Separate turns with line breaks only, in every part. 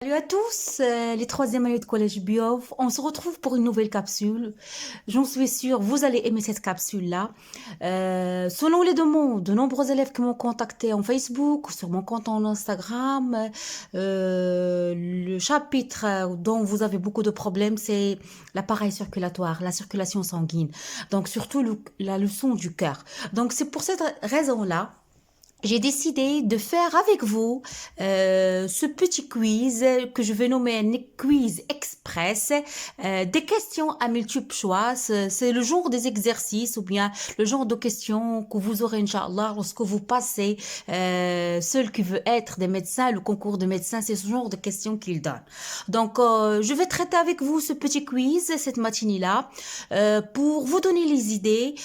Salut à tous, les troisième années de collège Biof. On se retrouve pour une nouvelle capsule. J'en suis sûre, vous allez aimer cette capsule-là. Selon les demandes, de nombreux élèves qui m'ont contacté en Facebook, sur mon compte en Instagram, le chapitre dont vous avez beaucoup de problèmes, c'est l'appareil circulatoire, la circulation sanguine. Donc surtout la leçon du cœur. Donc c'est pour cette raison-là j'ai décidé de faire avec vous ce petit quiz que je vais nommer un quiz express, des questions à multiples choix. C'est le genre des exercices ou bien le genre de questions que vous aurez, Inch'Allah, lorsque vous passez seul qui veut être des médecins, le concours de médecins, c'est ce genre de questions qu'il donne. Donc, je vais traiter avec vous ce petit quiz cette matinée-là pour vous donner les idées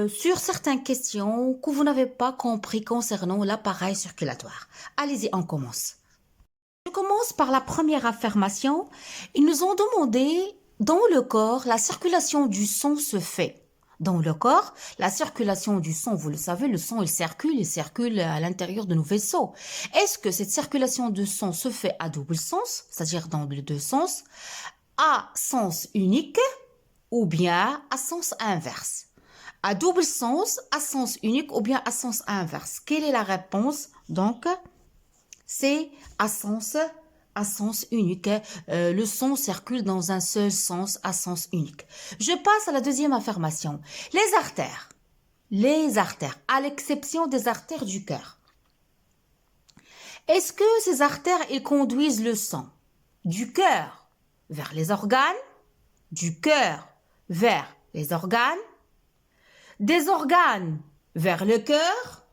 sur certaines questions que vous n'avez pas compris concernant l'appareil circulatoire. Allez-y, on commence. Je commence par la première affirmation. Ils nous ont demandé, dans le corps, la circulation du sang se fait. Dans le corps, la circulation du sang, vous le savez, le sang, il circule à l'intérieur de nos vaisseaux. Est-ce que cette circulation de sang se fait à double sens, c'est-à-dire dans les deux sens, à sens unique ou bien à sens inverse? À double sens, à sens unique ou bien à sens inverse. Quelle est la réponse? Donc, c'est à sens unique. Le son circule dans un seul sens, à sens unique. Je passe à la deuxième affirmation. Les artères, à l'exception des artères du cœur. Est-ce que ces artères, elles conduisent le sang du cœur vers les organes, du cœur vers les organes, des organes vers le cœur,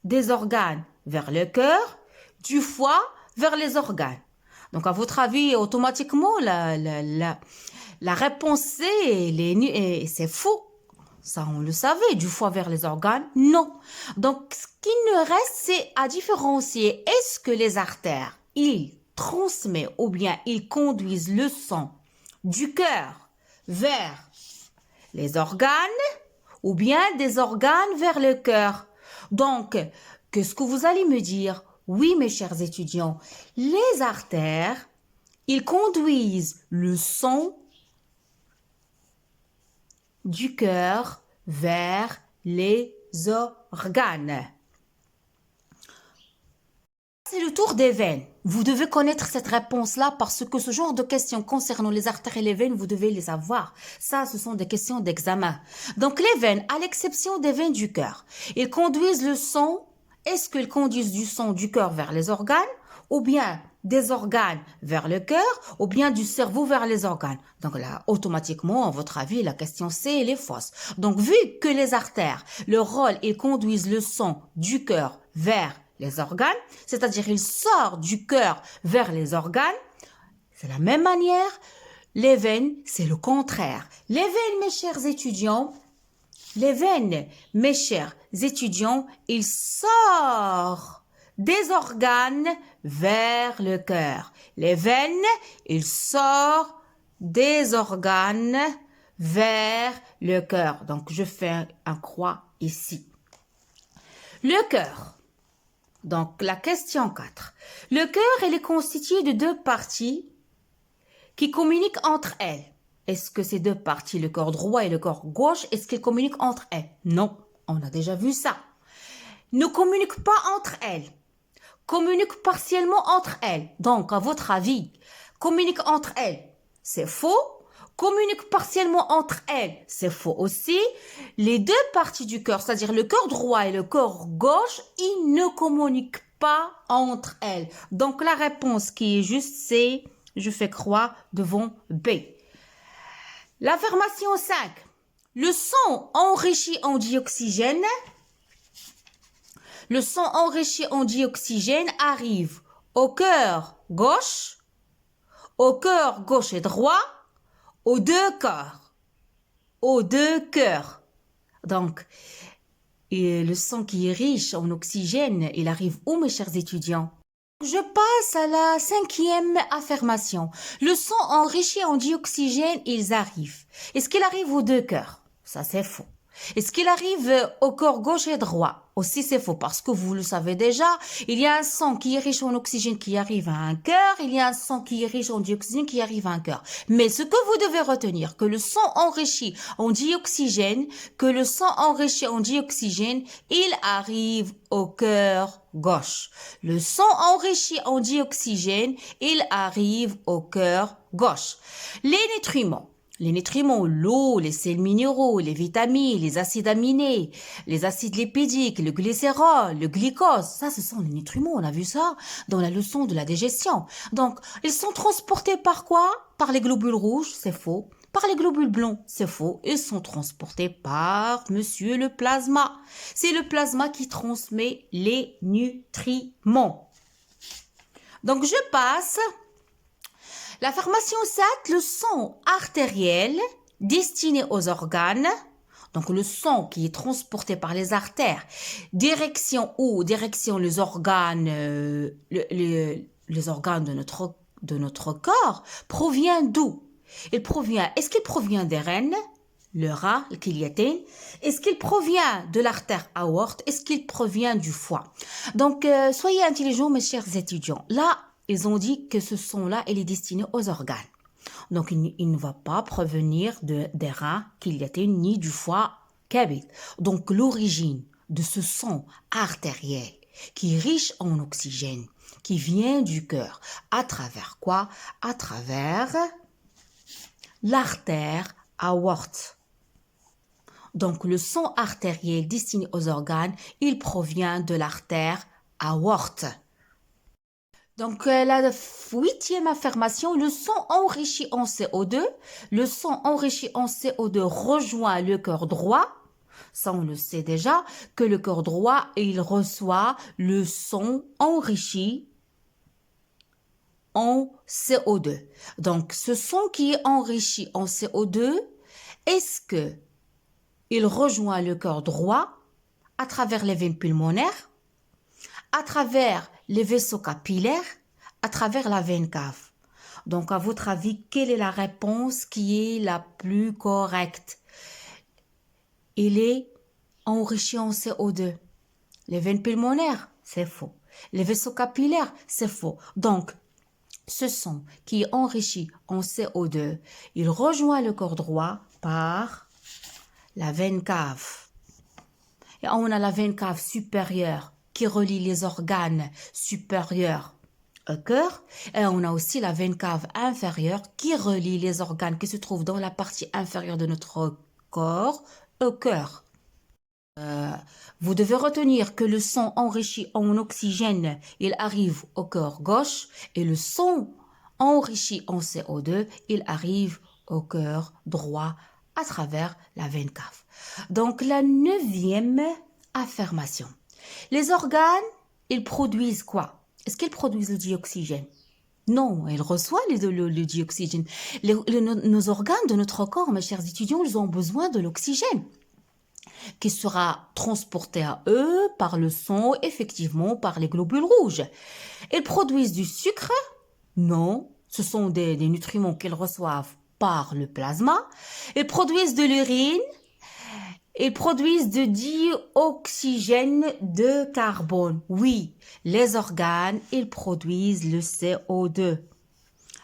des organes vers le cœur, du foie vers les organes? Donc, à votre avis, automatiquement, la réponse c'est faux. Ça, on le savait, du foie vers les organes, non. Donc, ce qui nous reste, c'est à différencier. Est-ce que les artères, ils transmettent ou bien ils conduisent le sang du cœur vers les organes ou bien des organes vers le cœur? Donc, qu'est-ce que vous allez me dire? Oui, mes chers étudiants, les artères, ils conduisent le sang du cœur vers les organes. C'est le tour des veines. Vous devez connaître cette réponse-là parce que ce genre de questions concernant les artères et les veines, vous devez les avoir. Ça, ce sont des questions d'examen. Donc, les veines, à l'exception des veines du cœur, ils conduisent le sang. Est-ce qu'ils conduisent du sang du cœur vers les organes ou bien des organes vers le cœur ou bien du cerveau vers les organes? Donc là, automatiquement, à votre avis, la question C, elle est fausse. Donc, vu que les artères, leur rôle, ils conduisent le sang du cœur vers les organes, c'est-à-dire il sort du cœur vers les organes, c'est la même manière, les veines, c'est le contraire. Les veines, mes chers étudiants, ils sortent des organes vers le cœur. Les veines, ils sortent des organes vers le cœur. Donc, je fais un croix ici. Le cœur. Donc, la question 4. Le cœur, il est constitué de deux parties qui communiquent entre elles. Est-ce que ces deux parties, le corps droit et le corps gauche, est-ce qu'ils communiquent entre elles? Non, on a déjà vu ça. Ne communiquent pas entre elles. Communiquent partiellement entre elles. Donc, à votre avis, communiquent entre elles, c'est faux. Communiquent partiellement entre elles, c'est faux aussi. Les deux parties du cœur, c'est-à-dire le cœur droit et le cœur gauche, ils ne communiquent pas entre elles. Donc, la réponse qui est juste, c'est, je fais croix devant B. L'affirmation 5. Le sang enrichi en dioxygène, arrive au cœur gauche et droit, aux deux cœurs. Donc, le sang qui est riche en oxygène, il arrive où, mes chers étudiants? Je passe à la cinquième affirmation. Le sang enrichi en dioxygène, ils arrivent. Est-ce qu'il arrive aux deux cœurs? Ça, c'est faux. Est-ce qu'il arrive au cœur gauche et droit? Aussi, c'est faux parce que vous le savez déjà, il y a un sang qui est riche en oxygène qui arrive à un cœur, il y a un sang qui est riche en dioxygène qui arrive à un cœur. Mais ce que vous devez retenir, que le sang enrichi en dioxygène, il arrive au cœur gauche. Le sang enrichi en dioxygène, il arrive au cœur gauche. Les nutriments, l'eau, les sels minéraux, les vitamines, les acides aminés, les acides lipidiques, le glycérol, le glycose, ça ce sont les nutriments, on a vu ça dans la leçon de la digestion. Donc, ils sont transportés par quoi? Par les globules rouges, c'est faux. Par les globules blancs, c'est faux. Ils sont transportés par monsieur le plasma. C'est le plasma qui transmet les nutriments. Donc, je passe. La formation 7, le sang artériel destiné aux organes, donc le sang qui est transporté par les artères, direction les organes, les organes de notre corps, provient d'où? Est-ce qu'il provient des reins, le rat, le kilyatin? Est-ce qu'il provient de l'artère aorte? Est-ce qu'il provient du foie? Donc, soyez intelligents, mes chers étudiants. Là, ils ont dit que ce sang-là, il est destiné aux organes. Donc, il ne va pas provenir des reins, kilyatin, ni du foie, kabid. Donc, l'origine de ce sang artériel qui est riche en oxygène, qui vient du cœur, à travers quoi? À travers l'artère aorte. Donc, le sang artériel destiné aux organes, il provient de l'artère aorte. Donc, la 8e affirmation, le sang enrichi en CO2. Le sang enrichi en CO2 rejoint le cœur droit. Ça, on le sait déjà, que le cœur droit, il reçoit le sang enrichi en CO2. Donc, ce sang qui est enrichi en CO2, est-ce que il rejoint le cœur droit à travers les veines pulmonaires, à travers les vaisseaux capillaires, à travers la veine cave? Donc, à votre avis, quelle est la réponse qui est la plus correcte? Il est enrichi en CO2. Les veines pulmonaires, c'est faux. Les vaisseaux capillaires, c'est faux. Donc, ce sang qui est enrichi en CO2, il rejoint le corps droit par la veine cave. Et on a la veine cave supérieure qui relie les organes supérieurs au cœur. Et on a aussi la veine cave inférieure qui relie les organes qui se trouvent dans la partie inférieure de notre corps au cœur. Vous devez retenir que le sang enrichi en oxygène, il arrive au cœur gauche et le sang enrichi en CO2, il arrive au cœur droit à travers la veine cave. Donc, la 9e affirmation. Les organes, ils produisent quoi? Est-ce qu'ils produisent le dioxygène? Non, ils reçoivent le dioxygène. Nos organes de notre corps, mes chers étudiants, ils ont besoin de l'oxygène qui sera transporté à eux par le sang, effectivement, par les globules rouges. Ils produisent du sucre? Non, ce sont des nutriments qu'ils reçoivent par le plasma. Ils produisent de l'urine. Ils produisent du dioxygène de carbone. Oui, les organes, ils produisent le CO2.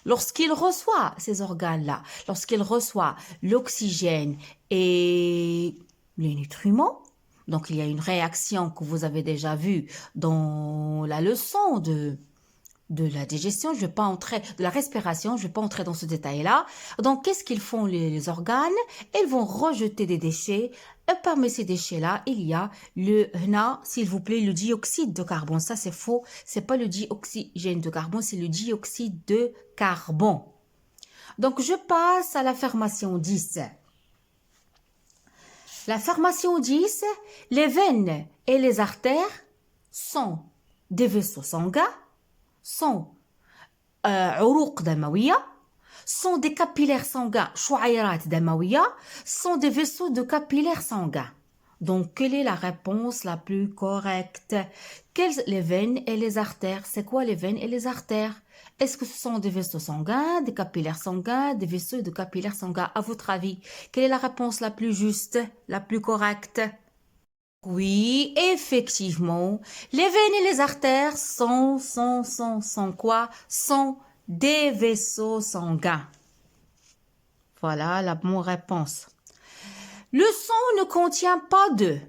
Lorsqu'ils reçoivent ces organes-là, lorsqu'ils reçoivent l'oxygène et les nutriments, donc il y a une réaction que vous avez déjà vue dans la leçon de la digestion, je vais pas entrer, de la respiration, je vais pas entrer dans ce détail-là. Donc, qu'est-ce qu'ils font les organes? Ils vont rejeter des déchets. Et parmi ces déchets-là, il y a s'il vous plaît, le dioxyde de carbone. Ça, c'est faux. C'est pas le dioxygène de carbone, c'est le dioxyde de carbone. Donc, je passe à l'affirmation 10. L'affirmation 10, les veines et les artères sont des vaisseaux sanguins, sont عروق دموية, sont des capillaires sanguins, شعيرات دموية, sont des vaisseaux de capillaires sanguins. Donc, quelle est la réponse la plus correcte? Les veines et les artères? C'est quoi les veines et les artères? Est-ce que ce sont des vaisseaux sanguins, des capillaires sanguins, des vaisseaux de capillaires sanguins? À votre avis, quelle est la réponse la plus juste, la plus correcte? Oui, effectivement, les veines et les artères sont quoi? Sont des vaisseaux sanguins. Voilà la bonne réponse. Le sang ne contient pas de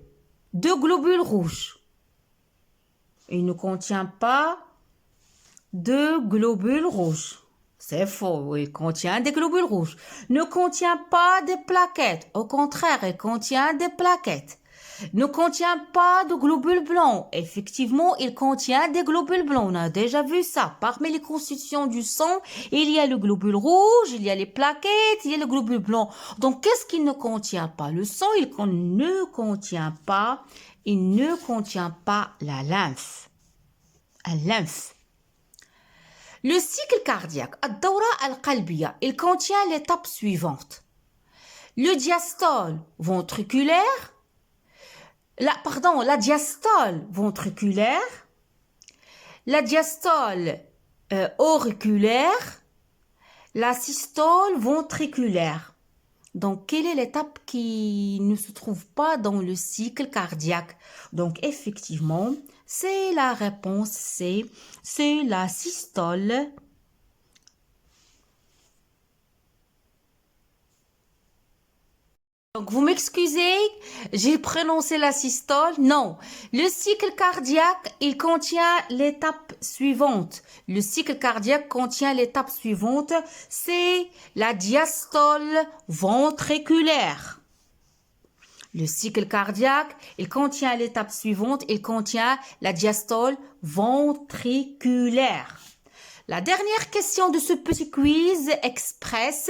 globules rouges. Il ne contient pas de globules rouges. C'est faux, il contient des globules rouges. Ne contient pas des plaquettes. Au contraire, il contient des plaquettes. Ne contient pas de globules blancs. Effectivement, il contient des globules blancs. On a déjà vu ça. Parmi les constitutions du sang, il y a le globule rouge, il y a les plaquettes, il y a le globule blanc. Donc, qu'est-ce qu'il ne contient pas? Le sang, ne contient pas, la lymphe. La lymphe. Le cycle cardiaque, الدورة القلبية, il contient l'étape suivante. Le diastole ventriculaire, la diastole ventriculaire, la diastole auriculaire, la systole ventriculaire. Donc, quelle est l'étape qui ne se trouve pas dans le cycle cardiaque? Donc, effectivement, c'est la réponse C, c'est la systole. Donc, vous m'excusez, j'ai prononcé la systole. Non, le cycle cardiaque, il contient l'étape suivante. Le cycle cardiaque contient l'étape suivante, c'est la diastole ventriculaire. Le cycle cardiaque, il contient l'étape suivante, il contient la diastole ventriculaire. La dernière question de ce petit quiz express.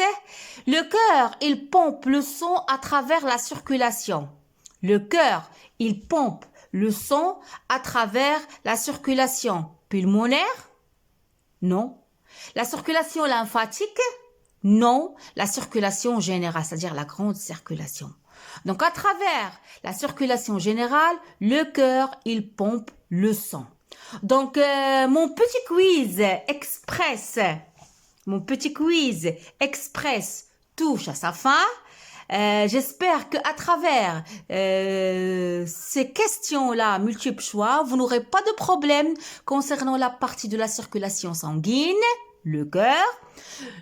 Le cœur, il pompe le sang à travers la circulation. Le cœur, il pompe le sang à travers la circulation pulmonaire? Non. La circulation lymphatique? Non. La circulation générale, c'est-à-dire la grande circulation. Donc, à travers la circulation générale, le cœur, il pompe le sang. Donc, mon petit quiz express touche à sa fin. J'espère qu'à travers ces questions-là, multiples choix, vous n'aurez pas de problème concernant la partie de la circulation sanguine, le cœur.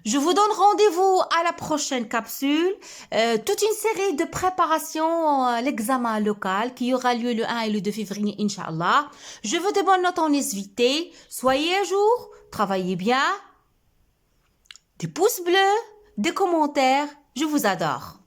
Je vous donne rendez-vous à la prochaine capsule. Toute une série de préparations à l'examen local qui aura lieu le 1 et le 2 février, Inch'Allah. Je veux de bonnes notes en SVT. Soyez à jour, travaillez bien. Des pouces bleus, des commentaires. Je vous adore.